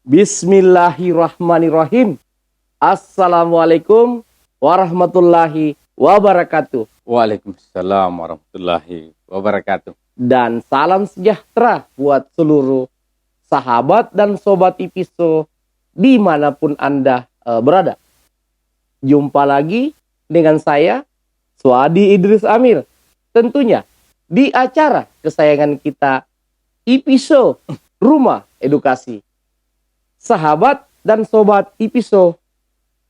Bismillahirrahmanirrahim. Assalamualaikum warahmatullahi wabarakatuh. Waalaikumsalam warahmatullahi wabarakatuh. Dan salam sejahtera buat seluruh sahabat dan sobat Ipiso dimanapun Anda berada. Jumpa lagi dengan saya, Suadi Idris Amir. Tentunya di acara kesayangan kita, Ipiso Rumah Edukasi. Sahabat dan sobat Ipiso,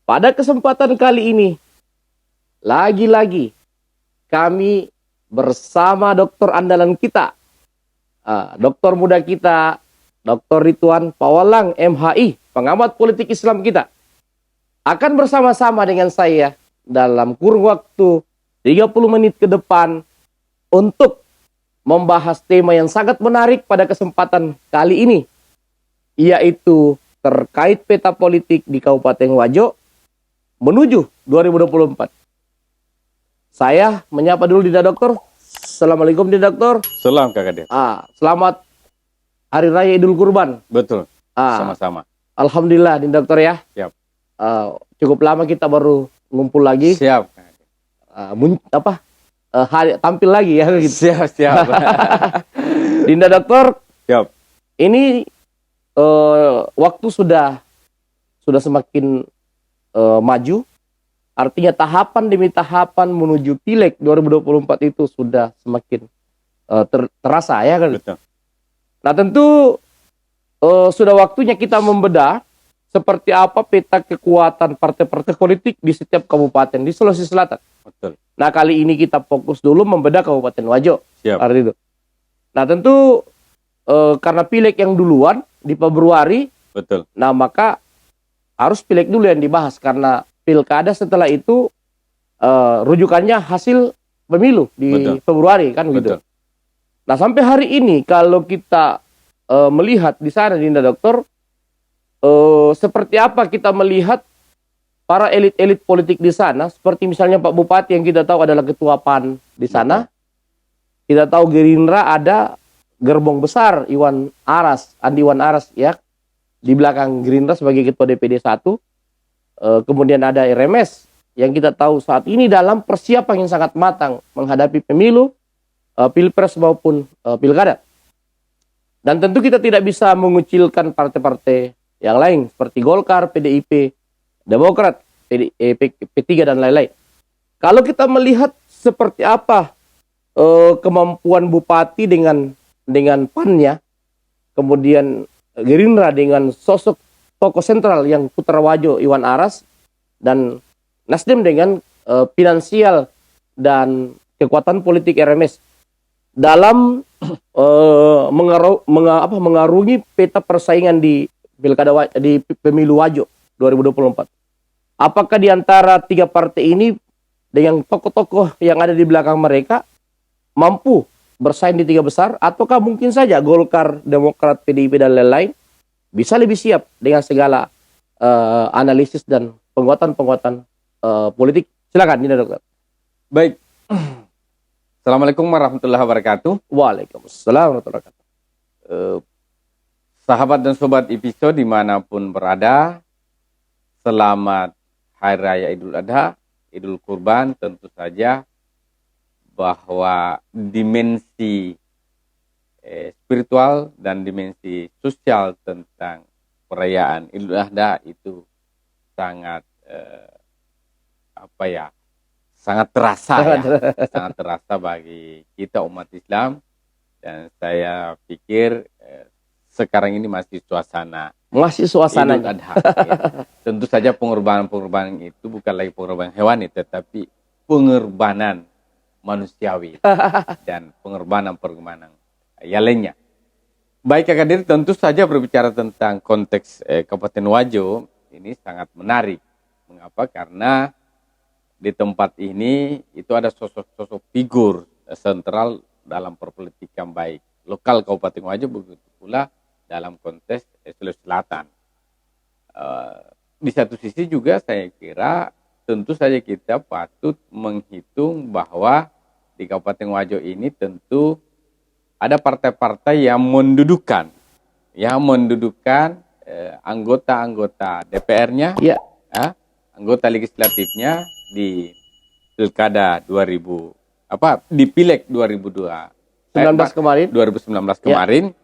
pada kesempatan kali ini, lagi-lagi kami bersama dokter andalan kita, dokter muda kita, Dr. Ridwan Pawalang MHI, pengamat politik Islam kita, akan bersama-sama dengan saya dalam kurun waktu 30 menit ke depan untuk membahas tema yang sangat menarik pada kesempatan kali ini, yaitu terkait peta politik di Kabupaten Wajo menuju 2024. Saya menyapa dulu Dinda Dokter. Assalamualaikum Dinda Dokter. Salam Kak Kadir. Selamat Hari Raya Idul Kurban. Betul. Sama-sama. Alhamdulillah Dinda Dokter ya. Siap. Cukup lama kita baru ngumpul lagi. Siap. Tampil lagi ya gitu. Siap. Dinda Dokter. Siap. Ini waktu sudah semakin maju, artinya tahapan demi tahapan menuju Pileg 2024 itu sudah semakin terasa ya kan. Betul. Nah tentu sudah waktunya kita membedah seperti apa peta kekuatan partai-partai politik di setiap kabupaten di Sulawesi Selatan. Betul. Nah kali ini kita fokus dulu membedah Kabupaten Wajo. Siap. Arti itu. Nah tentu karena Pileg yang duluan di Februari, betul. Nah maka harus Pileg dulu yang dibahas karena pilkada setelah itu rujukannya hasil pemilu di betul. Februari kan begitu. Nah sampai hari ini kalau kita melihat di sana Dinda Dokter, seperti apa kita melihat para elit-elit politik di sana, seperti misalnya Pak Bupati yang kita tahu adalah ketua PAN di sana. Betul. Kita tahu Gerindra ada gerbong besar Andi Iwan Aras ya di belakang Gerindra sebagai ketua DPD 1. Kemudian ada RMS yang kita tahu saat ini dalam persiapan yang sangat matang menghadapi pemilu, pilpres maupun pilkada. Dan tentu kita tidak bisa mengucilkan partai-partai yang lain seperti Golkar, PDIP, Demokrat, P3 dan lain-lain. Kalau kita melihat seperti apa kemampuan Bupati dengan PAN-nya, kemudian Gerindra dengan sosok tokoh sentral yang Putra Wajo Iwan Aras, dan Nasdem dengan finansial dan kekuatan politik RMS dalam mengarungi peta persaingan di pemilu Wajo 2024. Apakah di antara tiga partai ini dengan tokoh-tokoh yang ada di belakang mereka mampu bersaing di tiga besar, ataukah mungkin saja Golkar, Demokrat, PDIP dan lain-lain bisa lebih siap dengan segala analisis dan penguatan politik? Silakan Dinda Dokter. Baik. Assalamualaikum warahmatullahi wabarakatuh. Waalaikumsalam warahmatullahi wabarakatuh. Sahabat dan sobat Ipiso dimanapun berada, selamat Hari Raya Idul Adha, Idul Kurban. Tentu saja bahwa dimensi spiritual dan dimensi sosial tentang perayaan Idul Adha itu sangat sangat terasa bagi kita umat Islam. Dan saya pikir sekarang ini masih suasana Idul Adha ya. Tentu saja pengorbanan itu bukan lagi pengorbanan hewani, tetapi pengorbanan manusiawi dan pengorbanan yang lainnya. Baik Kak Kadir, tentu saja berbicara tentang konteks Kabupaten Wajo ini sangat menarik. Mengapa? Karena di tempat ini itu ada sosok-sosok figur sentral dalam perpolitikan baik lokal Kabupaten Wajo, begitu pula dalam konteks Sulawesi Selatan. Di satu sisi juga saya kira tentu saja kita patut menghitung bahwa di Kabupaten Wajo ini tentu ada partai-partai yang mendudukan anggota-anggota DPR-nya, ya, anggota legislatifnya di Pilkada 2000 di Pileg 2019 kemarin.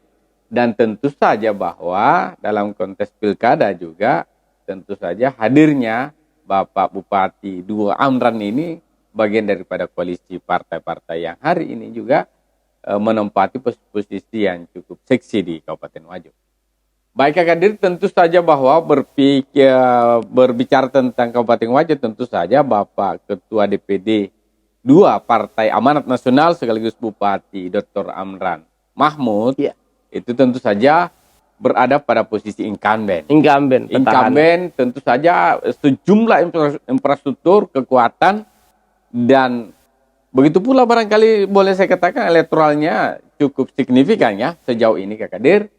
Dan tentu saja bahwa dalam konteks pilkada juga tentu saja hadirnya Bapak Bupati Dua Amran ini bagian daripada koalisi partai-partai yang hari ini juga menempati posisi yang cukup seksi di Kabupaten Wajo. Baik Kak Kadir, tentu saja bahwa berbicara tentang Kabupaten Wajo, tentu saja Bapak Ketua DPD 2 Partai Amanat Nasional sekaligus Bupati Dr. Amran Mahmud, itu tentu saja berada pada posisi incumbent. Incumbent tentu saja sejumlah infrastruktur, kekuatan, dan begitu pula barangkali boleh saya katakan elektoralnya cukup signifikan ya sejauh ini Kak Kadir.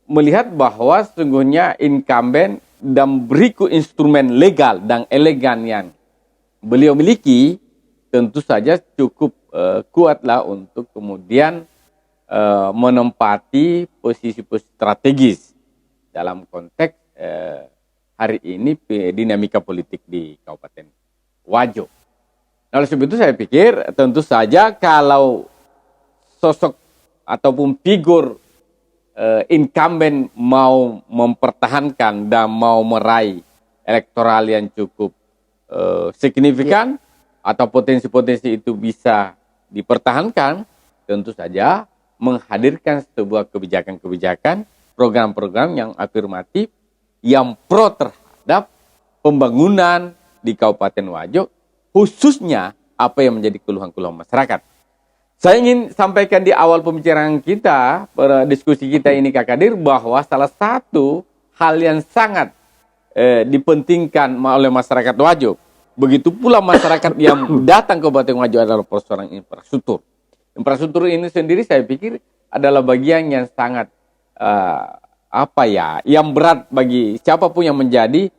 Melihat bahwa sesungguhnya incumbent dan berikut instrumen legal dan elegan yang beliau miliki tentu saja cukup kuatlah untuk kemudian menempati posisi-posisi strategis dalam konteks hari ini dinamika politik di Kabupaten Wajo. Nah, oleh sebab itu saya pikir tentu saja kalau sosok ataupun figur incumbent mau mempertahankan dan mau meraih elektoral yang cukup signifikan atau potensi-potensi itu bisa dipertahankan, tentu saja menghadirkan sebuah kebijakan-kebijakan, program-program yang afirmatif, yang pro terhadap pembangunan di Kabupaten Wajo, khususnya apa yang menjadi keluhan-keluhan masyarakat. Saya ingin sampaikan di awal pembicaraan kita, diskusi kita ini Kak Kadir, bahwa salah satu hal yang sangat dipentingkan oleh masyarakat Wajo, begitu pula masyarakat yang datang ke Kabupaten Wajo adalah persoalan infrastruktur. Infrastruktur ini sendiri saya pikir adalah bagian yang sangat yang berat bagi siapapun yang menjadi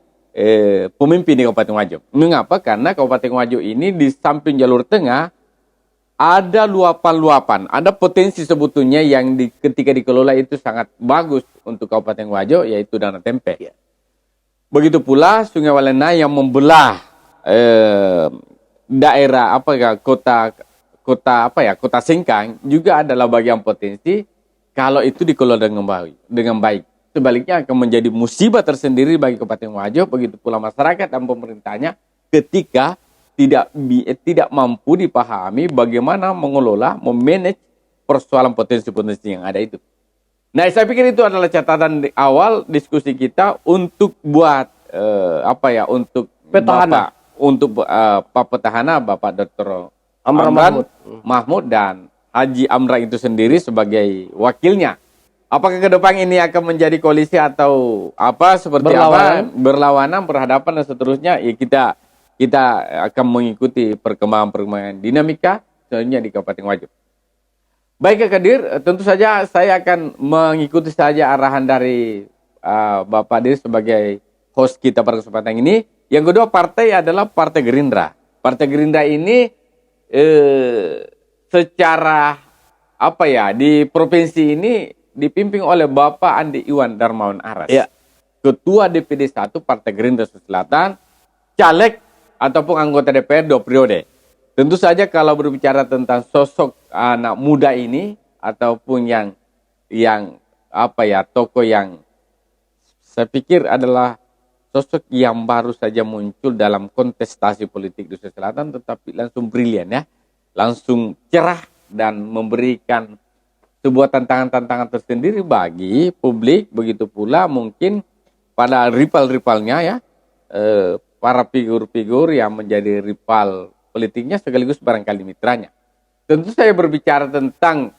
pemimpin di Kabupaten Wajo. Mengapa? Karena Kabupaten Wajo ini di samping jalur tengah ada luapan-luapan, ada potensi sebetulnya yang ketika dikelola itu sangat bagus untuk Kabupaten Wajo, yaitu Danau Tempe. Begitu pula Sungai Walena yang membelah daerah kota Sengkang juga adalah bagian potensi kalau itu dikelola dengan baik. Sebaliknya akan menjadi musibah tersendiri bagi Kabupaten Wajo, begitu pula masyarakat dan pemerintahnya ketika tidak mampu dipahami bagaimana mengelola, memanage persoalan potensi-potensi yang ada itu. Nah, saya pikir itu adalah catatan di awal diskusi kita untuk buat untuk petahana, Pak Petahana, Bapak Dr. Amran Mahmud dan Haji Amran itu sendiri sebagai wakilnya. Apakah ke depan ini akan menjadi koalisi atau berlawanan, berhadapan dan seterusnya? Ya kita akan mengikuti perkembangan dinamika selanjutnya di Kabupaten Wajo. Baik Kak Kadir, tentu saja saya akan mengikuti saja arahan dari Bapak Dir sebagai host kita pada kesempatan ini. Yang kedua, partai adalah Partai Gerindra. Partai Gerindra ini secara di provinsi ini dipimpin oleh Bapak Andi Iwan Darmawan Aras. Ya. Ketua DPD 1 Partai Gerindra Sulawesi Selatan, caleg ataupun anggota DPR 2 periode. Tentu saja kalau berbicara tentang sosok anak muda ini ataupun tokoh yang saya pikir adalah sosok yang baru saja muncul dalam kontestasi politik di Sulawesi Selatan, tetapi langsung brilian ya, langsung cerah dan memberikan sebuah tantangan-tantangan tersendiri bagi publik, begitu pula mungkin pada rival-rivalnya ya, para figur-figur yang menjadi rival politiknya sekaligus barangkali mitranya. Tentu saya berbicara tentang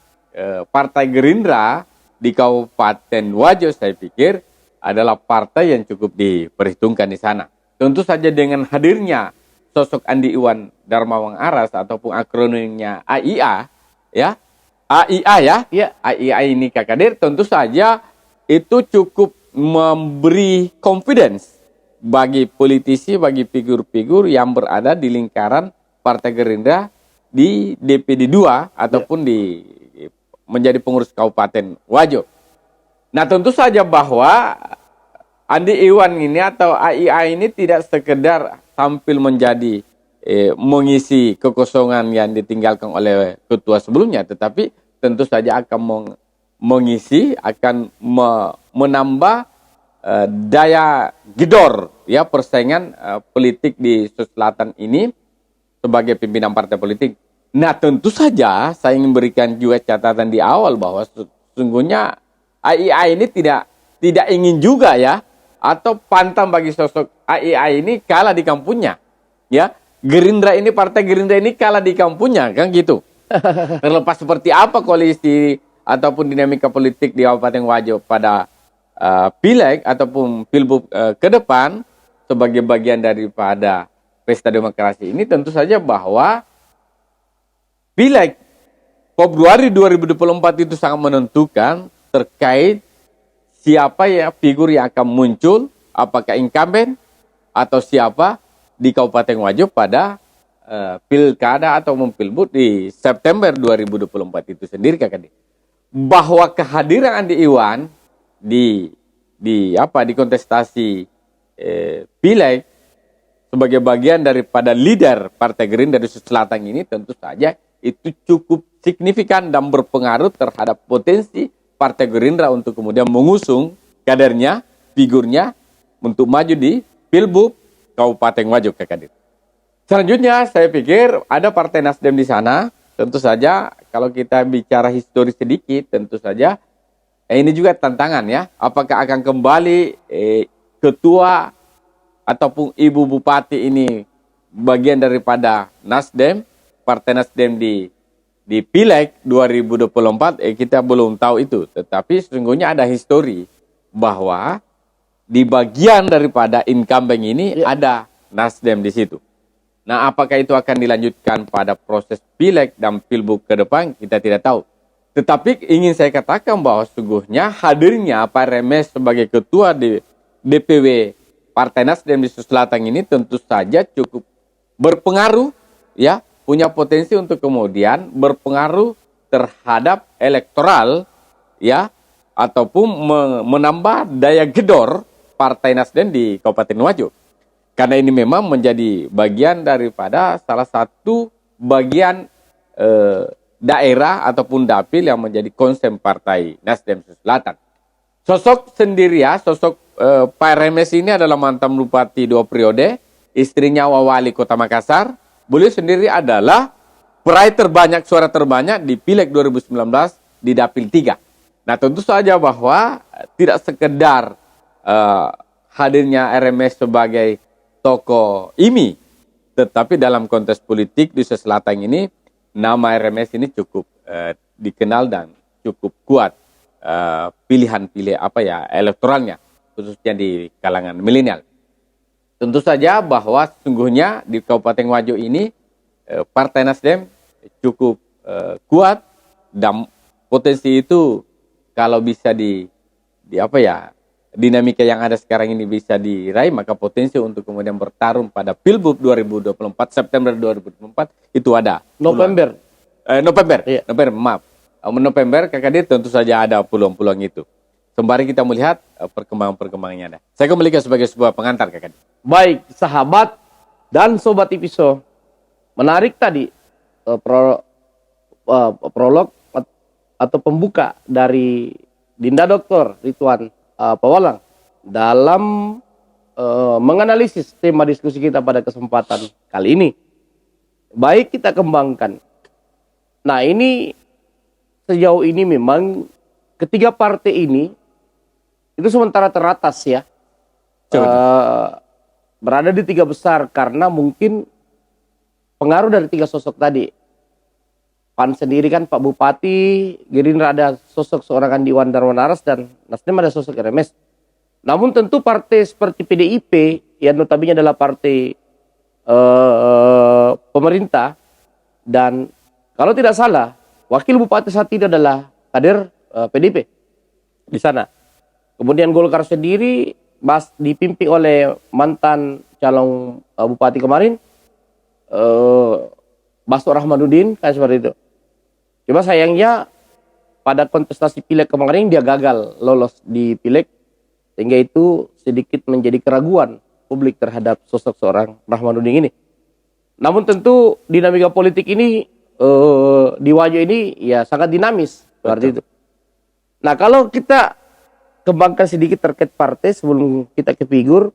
Partai Gerindra di Kabupaten Wajo, saya pikir adalah partai yang cukup diperhitungkan di sana. Tentu saja dengan hadirnya sosok Andi Iwan Darmawan Aras ataupun akronimnya AIA, ya. AIA ya. Yeah. AIA ini Kak Kadir tentu saja itu cukup memberi confidence bagi politisi, bagi figur-figur yang berada di lingkaran Partai Gerindra di DPD 2 ataupun menjadi pengurus Kabupaten Wajo. Nah, tentu saja bahwa Andi Iwan ini atau AIA ini tidak sekedar tampil menjadi mengisi kekosongan yang ditinggalkan oleh ketua sebelumnya, tetapi tentu saja akan mengisi, akan menambah daya gedor ya persaingan politik di Sulawesi Selatan ini sebagai pimpinan partai politik. Nah, tentu saja saya ingin berikan juga catatan di awal bahwa sesungguhnya AIA ini tidak ingin juga ya, atau pantang bagi sosok AIA ini kalah di kampungnya. Ya, Gerindra ini, partai Gerindra ini kalah di kampungnya, kan gitu. Terlepas seperti apa koalisi ataupun dinamika politik di Kabupaten Wajo pada pileg ataupun pilbub ke depan sebagai bagian daripada pesta demokrasi ini, tentu saja bahwa pileg Februari 2024 itu sangat menentukan terkait siapa ya figur yang akan muncul, apakah incumbent atau siapa di Kabupaten Wajo pada pilkada atau pilbub di September 2024 itu sendiri, Kakak. Bahwa kehadiran Andi Iwan di kontestasi pileg sebagai bagian daripada leader Partai Gerindra di Sulawesi Selatan ini tentu saja itu cukup signifikan dan berpengaruh terhadap potensi Partai Gerindra untuk kemudian mengusung kadernya, figurnya untuk maju di pilbub Kabupaten Wajo, Kakak. Selanjutnya saya pikir ada Partai Nasdem di sana. Tentu saja kalau kita bicara histori sedikit, tentu saja ini juga tantangan ya. Apakah akan kembali ketua ataupun ibu bupati ini bagian daripada Nasdem, Partai Nasdem di pileg 2024, kita belum tahu itu. Tetapi sesungguhnya ada histori bahwa di bagian daripada incumbent ini ada Nasdem di situ. Nah, apakah itu akan dilanjutkan pada proses pileg dan pilbub ke depan, kita tidak tahu. Tetapi ingin saya katakan bahwa sesungguhnya hadirnya Pak Remes sebagai ketua di DPW Partai Nasdem di Sulawesi Selatan ini tentu saja cukup berpengaruh, ya, punya potensi untuk kemudian berpengaruh terhadap elektoral, ya, ataupun menambah daya gedor Partai Nasdem di Kabupaten Wajo. Karena ini memang menjadi bagian daripada salah satu bagian daerah ataupun dapil yang menjadi konsen Partai Nasdem Sulawesi Selatan. Sosok sendiri ya, sosok Pak Remes ini adalah mantan bupati 2 periode, istrinya wali kota Makassar. Beliau sendiri adalah peraih terbanyak, suara terbanyak di pileg 2019 di dapil 3. Nah, tentu saja bahwa tidak sekedar hadirnya RMS sebagai tokoh IMI, tetapi dalam konteks politik di Sulawesi Selatan ini nama RMS ini cukup dikenal dan cukup kuat pilihan elektoralnya, khususnya di kalangan milenial. Tentu saja bahwa sesungguhnya di Kabupaten Wajo ini Partai Nasdem cukup kuat dan potensi itu kalau bisa dinamika yang ada sekarang ini bisa diraih, maka potensi untuk kemudian bertarung pada pilbub 2024 September 2024 itu ada. November. Iya. November, Kakak, tentu saja ada peluang-peluang itu. Sembari kita melihat perkembangan-perkembangannya ada. Saya kembalikan sebagai sebuah pengantar, Kakak. Baik, sahabat dan sobat Tipiso. Menarik tadi prolog atau pembuka dari Dinda Dr. Ridwan Pawalang dalam menganalisis tema diskusi kita pada kesempatan kali ini. Baik, kita kembangkan. Nah, ini sejauh ini memang ketiga partai ini itu sementara teratas ya. Berada di 3 besar karena mungkin pengaruh dari 3 sosok tadi. PAN sendiri kan Pak Bupati, Gerindra ada sosok seorang Andi Iwan Darmanaras, dan Nasdem ada sosok RMS. Namun tentu partai seperti PDIP yang notabene adalah partai pemerintah, dan kalau tidak salah wakil bupati saat ini adalah kader PDIP di sana. Kemudian Golkar sendiri dipimpin oleh mantan calon bupati kemarin Basto Rahmanuddin, kayak seperti itu. Cuma sayangnya pada kontestasi pileg kemarin dia gagal lolos di pileg, sehingga itu sedikit menjadi keraguan publik terhadap sosok seorang Rahmanuddin ini. Namun tentu dinamika politik ini di Wajo ini ya sangat dinamis seperti itu. Nah, kalau kita kembangkan sedikit terkait partai sebelum kita ke figur,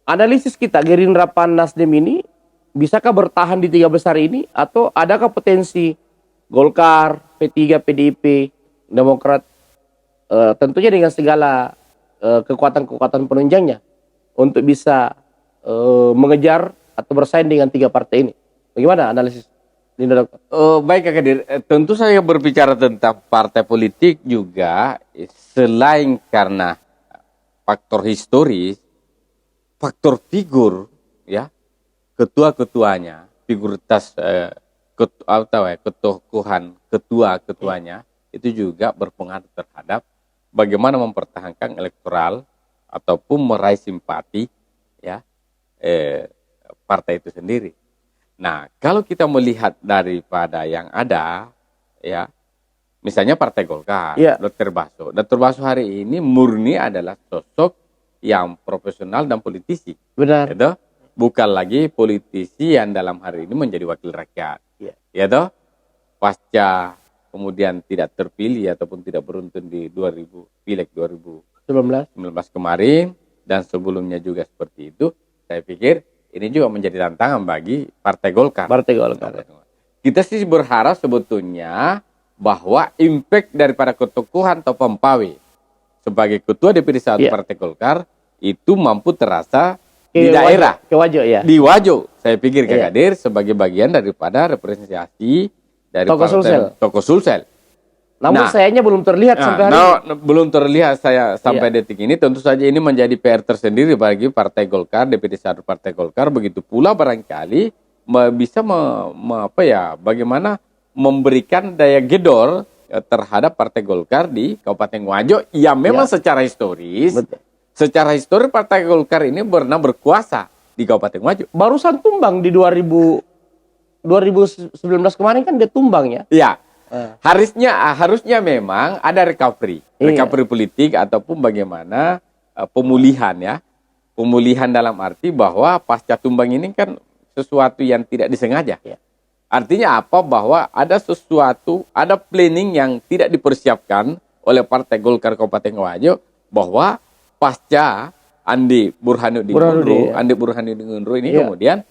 analisis kita Gerindra, PAN, Nasdem ini bisakah bertahan di 3 besar ini, atau adakah potensi Golkar, P3, PDIP, Demokrat, tentunya dengan segala kekuatan-kekuatan penunjangnya untuk bisa mengejar atau bersaing dengan 3 partai ini? Bagaimana analisis Linda, Dokter? Baik Kak Kadir, tentu saya berbicara tentang partai politik juga selain karena faktor historis, faktor figur, ya, ketua-ketuanya, figuritas ketokohan ketua-ketuanya itu juga berpengaruh terhadap bagaimana mempertahankan elektoral ataupun meraih simpati, ya, partai itu sendiri. Nah, kalau kita melihat daripada yang ada, ya, misalnya Partai Golkar, Dr. Baso hari ini murni adalah sosok yang profesional dan politisi. Benar. Gitu? Bukan lagi politisi yang dalam hari ini menjadi wakil rakyat. Gitu? Pasca kemudian tidak terpilih ataupun tidak beruntun di pileg 2019 kemarin, dan sebelumnya juga seperti itu, saya pikir ini juga menjadi tantangan bagi Partai Golkar. Kita sih berharap sebetulnya bahwa impact daripada ketokohan atau Pampawe sebagai ketua DPD 1 Partai Golkar itu mampu terasa di daerah. Di Wajo. Saya pikir Kak Kadir sebagai bagian daripada representasi dari Tokoh Sulsel. Namun sayangnya belum terlihat sampai hari ini. Belum terlihat saya sampai detik ini. Tentu saja ini menjadi PR tersendiri bagi Partai Golkar, DPD 1 Partai Golkar. Begitu pula barangkali bisa bagaimana memberikan daya gedor terhadap Partai Golkar di Kabupaten Wajo yang memang secara historis, Partai Golkar ini pernah berkuasa di Kabupaten Wajo. Barusan tumbang di 2019 kemarin kan dia tumbang ya. Iya. Harusnya memang ada recovery politik ataupun bagaimana pemulihan, ya. Pemulihan dalam arti bahwa pasca tumbang ini kan sesuatu yang tidak disengaja. Artinya apa? Bahwa ada sesuatu, ada planning yang tidak dipersiapkan oleh Partai Golkar Kabupaten Wajo, bahwa pasca Andi Burhanuddin Unro ini kemudian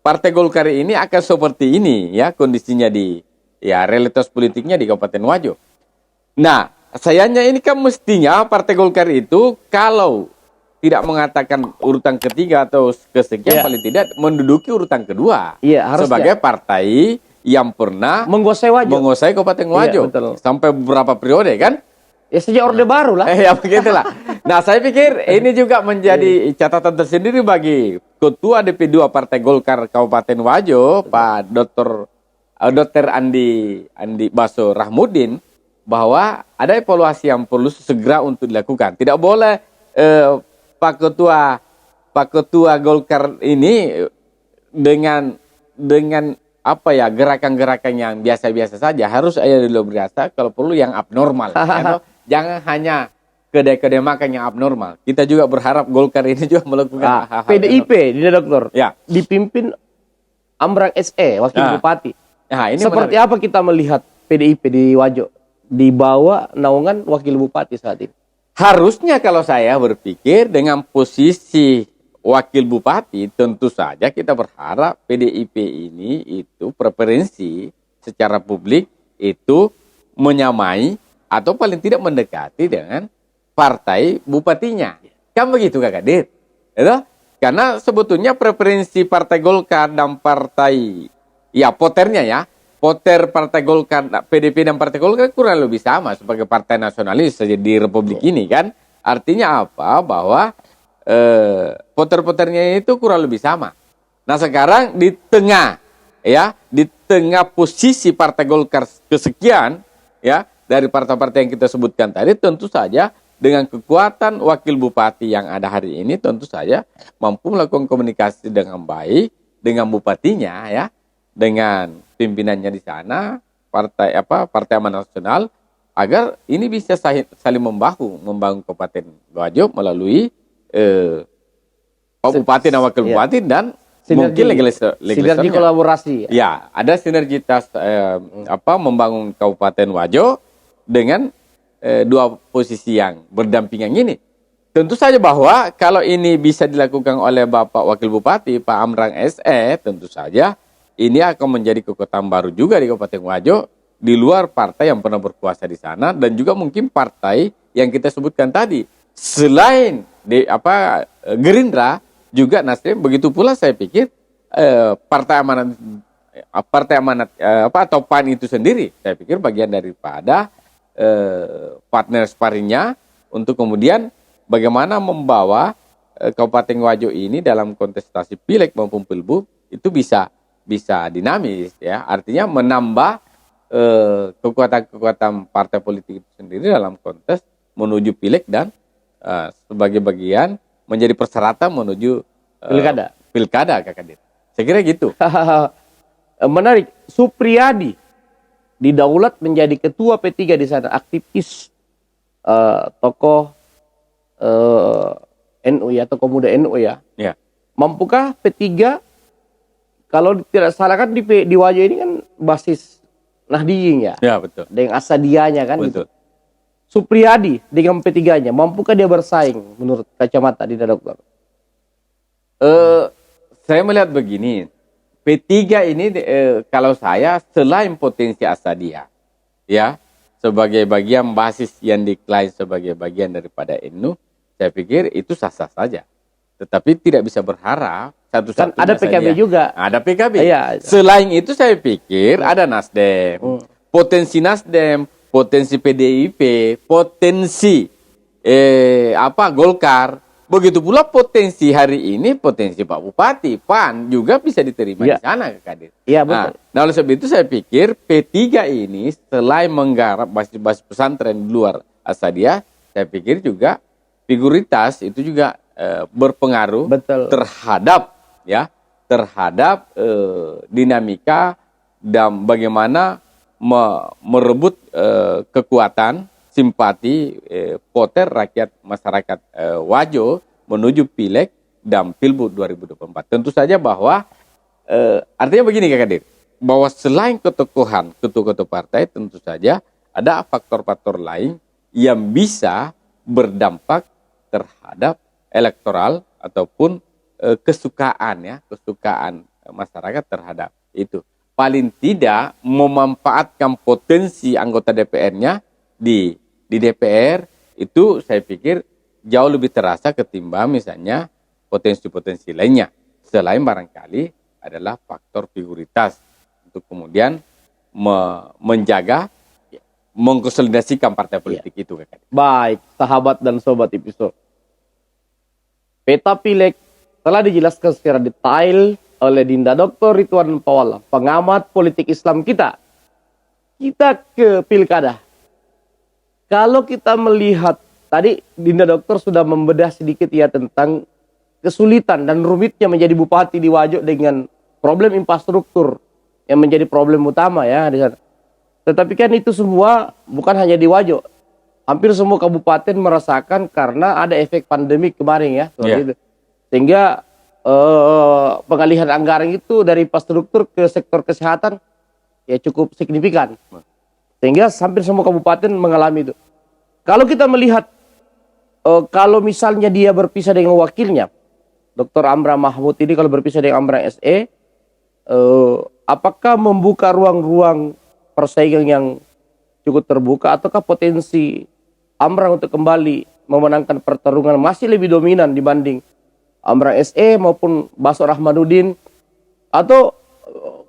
Partai Golkar ini akan seperti ini, ya, kondisinya di realitas politiknya di Kabupaten Wajo. Nah, sayangnya ini kan mestinya Partai Golkar itu kalau tidak mengatakan urutan ketiga atau kesekian, paling tidak menduduki urutan kedua sebagai partai yang pernah menguasai Kabupaten Wajo sampai beberapa periode kan? Ya sejak Orde Baru lah. Ya begitulah. Nah, saya pikir ini juga menjadi catatan tersendiri bagi Ketua DP2 Partai Golkar Kabupaten Wajo, Pak Dr. Andi Baso Rahmuddin, bahwa ada evaluasi yang perlu segera untuk dilakukan. Tidak boleh Pak Ketua Golkar ini dengan gerakan-gerakan yang biasa-biasa saja. Harus ada dulu berasa kalau perlu yang abnormal. Jangan hanya kedai-kedai makan yang abnormal. Kita juga berharap Golkar ini juga melakukan hal-hal. PDIP, Dokter, dipimpin Amran SE, Wakil Bupati. Nah, ini seperti menarik. apa kita melihat PDIP di Wajo di bawah naungan Wakil Bupati saat ini? Harusnya kalau saya berpikir dengan posisi Wakil Bupati, tentu saja kita berharap PDIP ini itu preferensi secara publik itu menyamai atau paling tidak mendekati dengan partai bupatinya. Kan begitu Kak Kadir? Karena sebetulnya preferensi Partai Golkar dan partai, poter Partai Golkar, PDP dan Partai Golkar kurang lebih sama sebagai partai nasionalis saja di Republik ini kan. Artinya apa? Bahwa poter-poternya itu kurang lebih sama. Nah, sekarang di tengah posisi Partai Golkar kesekian, ya, dari partai-partai yang kita sebutkan tadi, tentu saja dengan kekuatan wakil bupati yang ada hari ini, tentu saja mampu melakukan komunikasi dengan baik dengan bupatinya, ya, dengan pimpinannya di sana, Partai Amanat Nasional agar ini bisa saling membangun Kabupaten Wajo melalui Pak Bupati dan Wakil Bupati dan mungkin sinergi kolaborasi. Ya, ada sinergitas membangun Kabupaten Wajo dengan dua posisi yang berdampingan ini. Tentu saja bahwa kalau ini bisa dilakukan oleh Bapak Wakil Bupati Pak Amran SE, tentu saja ini akan menjadi kekuatan baru juga di Kabupaten Wajo, di luar partai yang pernah berkuasa di sana, dan juga mungkin partai yang kita sebutkan tadi. Selain Gerindra, juga Nasdem, begitu pula saya pikir partai amanat atau PAN itu sendiri, saya pikir bagian daripada partner sparringnya untuk kemudian bagaimana membawa Kabupaten Wajo ini dalam kontestasi pileg maupun pilbub itu bisa dinamis, ya, artinya menambah kekuatan partai politik itu sendiri dalam kontes menuju pileg dan sebagai bagian menjadi persyaratan menuju pilkada Kak Kadir. Saya kira gitu. Menarik. Supriyadi didaulat menjadi ketua P3 di sana, aktivis tokoh NU ya, tokoh muda NU ya. Ya. Mampukah P3, kalau tidak salah kan di Wajo ini kan basis Nahdliyin ya. Ya, betul. Dengan Asadianya kan. Betul. Gitu. Supriyadi dengan P3-nya, mampukah dia bersaing menurut kacamata Dinda Dokter? Saya melihat begini, P3 ini kalau saya selain potensi Asadia, ya, sebagai bagian basis yang diklaim sebagai bagian daripada NU, saya pikir itu sah-sah saja. Tetapi tidak bisa berharap satu-satunya kan ada PKB saja. Juga. Ada PKB. Iya. Selain itu saya pikir ada Nasdem. Potensi Nasdem, potensi PDIP, potensi Golkar. Begitu pula potensi hari ini, potensi Pak Bupati, PAN juga bisa diterima di sana, Kak Kadir. Iya, betul. Nah, oleh sebab itu saya pikir P3 ini selain menggarap basis-basis pesantren di luar Asadia, saya pikir juga figuritas itu juga berpengaruh terhadap dinamika dan bagaimana merebut kekuatan simpati poter rakyat masyarakat Wajo menuju pileg dan pilbub 2024. Tentu saja bahwa artinya begini Kak Kadir, bahwa selain ketokohan ketua-ketua partai, tentu saja ada faktor-faktor lain yang bisa berdampak terhadap elektoral ataupun kesukaan masyarakat terhadap itu. Paling tidak memanfaatkan potensi anggota DPR-nya di DPR itu saya pikir jauh lebih terasa ketimbang misalnya potensi-potensi lainnya. Selain barangkali adalah faktor figuritas untuk kemudian menjaga, mengkonsolidasikan partai politik itu. Baik, sahabat dan sobat episode. Peta pileg telah dijelaskan secara detail oleh Dinda Dr. Ridwan Pawala, pengamat politik Islam kita. Kita ke pilkada. Kalau kita melihat, tadi Dinda Dokter sudah membedah sedikit ya tentang kesulitan dan rumitnya menjadi bupati di Wajo dengan problem infrastruktur yang menjadi problem utama ya di sana. Tetapi kan itu semua bukan hanya di Wajo. Hampir semua kabupaten merasakan karena ada efek pandemi kemarin ya. Itu. Sehingga pengalihan anggaran itu dari infrastruktur ke sektor kesehatan ya cukup signifikan. Sehingga hampir semua kabupaten mengalami itu. Kalau kita melihat, kalau misalnya dia berpisah dengan wakilnya, Dr. Amran Mahmud ini kalau berpisah dengan Amran SE, apakah membuka ruang-ruang persaingan yang cukup terbuka, ataukah potensi Amran untuk kembali memenangkan pertarungan masih lebih dominan dibanding Amran SE maupun Baso Rahmanuddin? Atau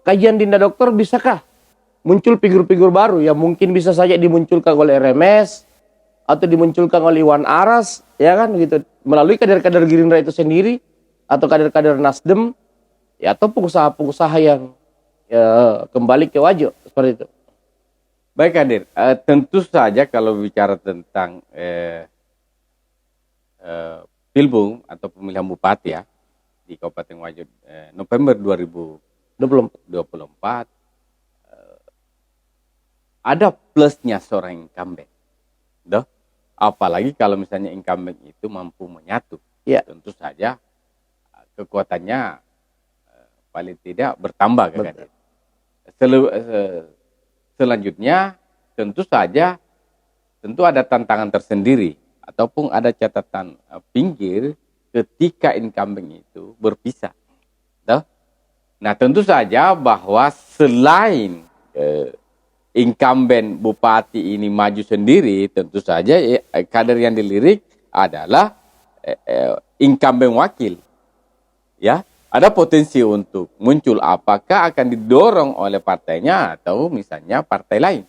kajian Dinda Dokter, bisakah muncul figur-figur baru yang mungkin bisa saja dimunculkan oleh RMS atau dimunculkan oleh Iwan Aras, ya kan gitu, melalui kader-kader Gerindra itu sendiri atau kader-kader Nasdem, ya, atau pengusaha-pengusaha yang kembali ke Wajo seperti itu. Baik Kadir, tentu saja kalau bicara tentang pilbub atau pemilihan bupati ya di Kabupaten Wajo November 2024, ada plusnya seorang incumbent. Doh? Apalagi kalau misalnya incumbent itu mampu menyatu. Ya. Tentu saja kekuatannya paling tidak bertambah. Selanjutnya tentu saja ada tantangan tersendiri ataupun ada catatan pinggir ketika incumbent itu berpisah. Doh? Nah, tentu saja bahwa selain incumbent bupati ini maju sendiri, tentu saja kader yang dilirik adalah incumbent wakil. Ya, ada potensi untuk muncul, apakah akan didorong oleh partainya atau misalnya partai lain.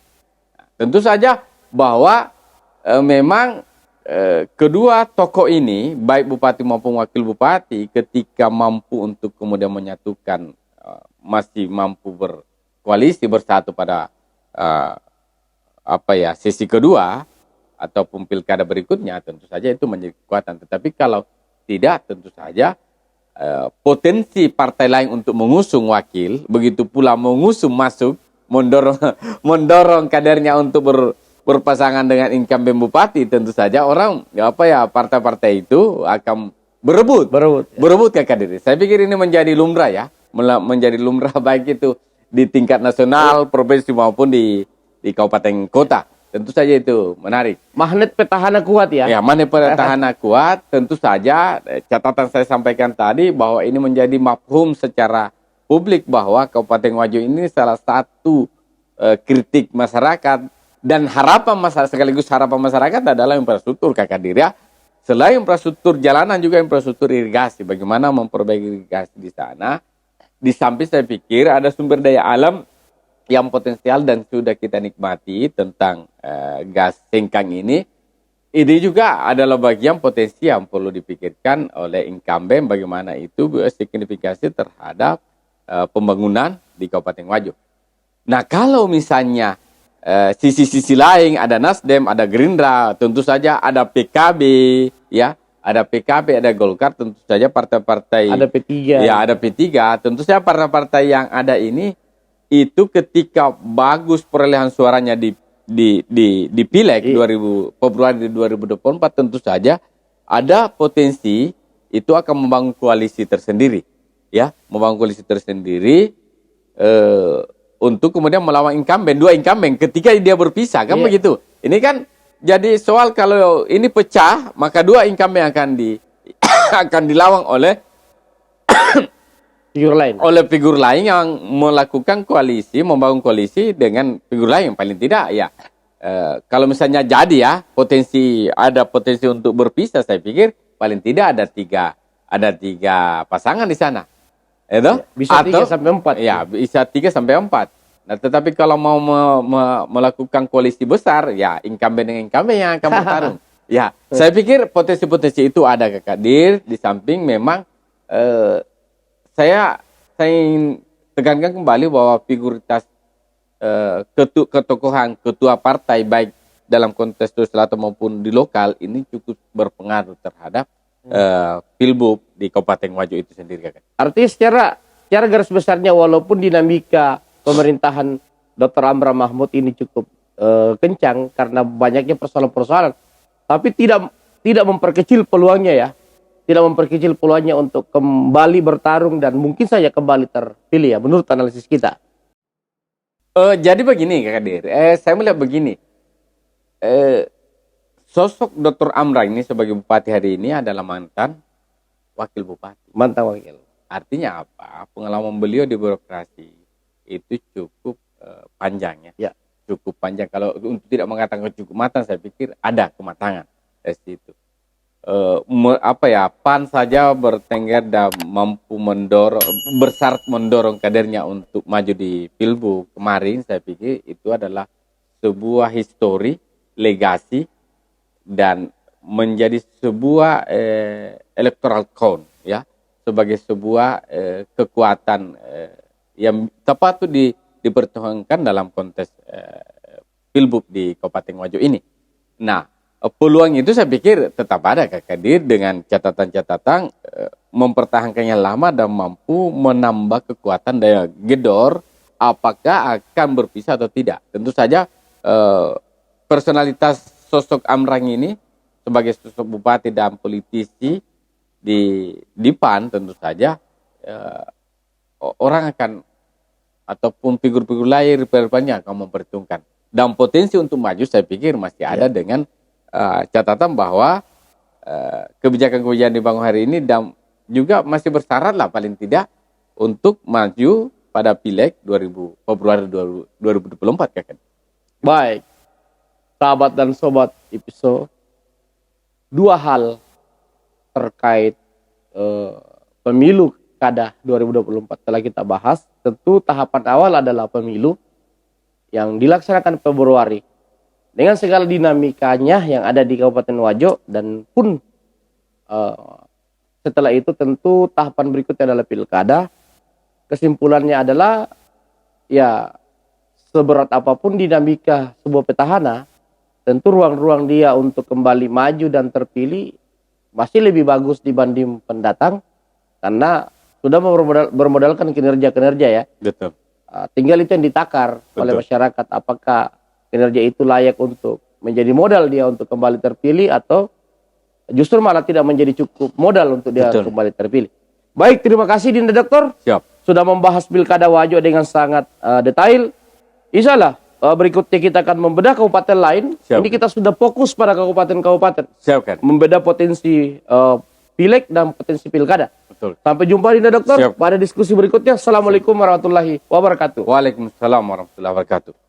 Nah, tentu saja bahwa memang kedua tokoh ini, baik bupati maupun wakil bupati, ketika mampu untuk kemudian menyatukan, masih mampu berkoalisi bersatu pada sesi kedua ataupun pilkada berikutnya, tentu saja itu menjadi kekuatan. Tetapi kalau tidak, tentu saja potensi partai lain untuk mengusung wakil, begitu pula mengusung masuk, mendorong kadernya untuk berpasangan dengan incumbent bupati, tentu saja orang partai-partai itu akan berebut ke kader. Saya pikir ini menjadi lumrah ya, menjadi lumrah baik itu di tingkat nasional, provinsi maupun di kabupaten kota. Tentu saja itu menarik. Magnet petahana kuat ya. Ya, magnet petahana kuat. Tentu saja catatan saya sampaikan tadi bahwa ini menjadi mafhum secara publik bahwa Kabupaten Wajo ini salah satu kritik masyarakat dan harapan masyarakat, sekaligus harapan masyarakat adalah infrastruktur Kakak Dirya. Selain infrastruktur jalanan juga infrastruktur irigasi. Bagaimana memperbaiki irigasi di sana? Di samping saya pikir ada sumber daya alam yang potensial dan sudah kita nikmati tentang gas sengkang ini. Ini juga adalah bagian potensi yang perlu dipikirkan oleh incumbent bagaimana itu signifikasi terhadap pembangunan di Kabupaten Wajo. Nah, kalau misalnya sisi-sisi lain ada Nasdem, ada Gerindra, tentu saja ada PKB, ya. Ada PKB, ada Golkar, tentu saja partai-partai. Ada P3. Ya, ada P3. Tentu saja partai-partai yang ada ini itu ketika bagus perolehan suaranya di Pileg Februari 2024, tentu saja ada potensi itu akan membangun koalisi tersendiri, ya, membangun koalisi tersendiri untuk kemudian melawan incumbent, dua incumbent ketika dia berpisah kan begitu. Ini kan jadi soal kalau ini pecah, maka dua incumbent akan dilawang oleh figur lain yang melakukan koalisi, membangun koalisi dengan figur lain. Paling tidak ya, kalau misalnya jadi ya, ada potensi untuk berpisah, saya pikir paling tidak ada tiga pasangan di sana. Bisa 3-4. Ya, bisa 3-4. Nah, tetapi kalau mau melakukan koalisi besar, ya incumbent dengan incumbent yang akan bertarung. Ya, saya pikir potensi-potensi itu ada Kakak Dir. Di samping memang saya ingin tekankan kembali bahwa figuritas ketokohan ketua partai baik dalam konteks selatan maupun di lokal ini cukup berpengaruh terhadap pilbub di Kabupaten Wajo itu sendiri, Kakak. Artinya secara garis besarnya walaupun dinamika pemerintahan Dr. Amran Mahmud ini cukup kencang karena banyaknya persoalan-persoalan, tapi tidak memperkecil peluangnya ya. Tidak memperkecil peluangnya untuk kembali bertarung dan mungkin saja kembali terpilih ya, menurut analisis kita. Jadi begini Kakak Dir, saya melihat begini, sosok Dr. Amran ini sebagai bupati hari ini adalah mantan wakil bupati. Mantan wakil. Artinya apa? Pengalaman beliau di birokrasi itu cukup panjang ya. Cukup panjang. Kalau untuk tidak mengatakan cukup matang, saya pikir ada kematangan dari situ. PAN saja bertengger dan mampu bersyarat mendorong kadernya untuk maju di Pilbub kemarin, saya pikir itu adalah sebuah histori, legasi, dan menjadi sebuah electoral count ya, sebagai sebuah kekuatan yang tepat itu dipertahankan dalam konteks Pilbub di Kabupaten Wajo ini. Nah, peluang itu saya pikir tetap ada Kakak Dir dengan catatan-catatan mempertahankannya lama dan mampu menambah kekuatan daya gedor apakah akan berpisah atau tidak. Tentu saja personalitas sosok Amran ini sebagai sosok bupati dan politisi di PAN tentu saja orang akan ataupun figur-figur lain banyak akan memperhitungkan, dan potensi untuk maju saya pikir masih ada dengan catatan bahwa kebijakan-kebijakan dibangun hari ini dan juga masih bersyarat lah paling tidak untuk maju pada Pileg Februari 2024 kan. Baik, sahabat dan sobat episode, dua hal terkait pemilu kada 2024 telah kita bahas. Tentu tahapan awal adalah pemilu yang dilaksanakan Februari dengan segala dinamikanya yang ada di Kabupaten Wajo, dan pun setelah itu tentu tahapan berikutnya adalah pilkada. Kesimpulannya adalah ya, seberat apapun dinamika sebuah petahana, tentu ruang-ruang dia untuk kembali maju dan terpilih masih lebih bagus dibanding pendatang, karena sudah bermodalkan kinerja-kinerja ya. Betul. Tinggal itu yang ditakar oleh masyarakat, apakah kinerja itu layak untuk menjadi modal dia untuk kembali terpilih, atau justru malah tidak menjadi cukup modal untuk dia kembali terpilih. Baik, terima kasih Dinda Doktor. Siap. Sudah membahas Pilkada Wajo dengan sangat detail. Insyaallah berikutnya kita akan membedah kabupaten lain. Siap. Ini kita sudah fokus pada kabupaten-kabupaten. Siap kan. Membedah potensi pileg dan potensi pilkada. Betul. Sampai jumpa Dinda Doktor pada diskusi berikutnya. Assalamualaikum warahmatullahi wabarakatuh. Waalaikumsalam warahmatullahi wabarakatuh.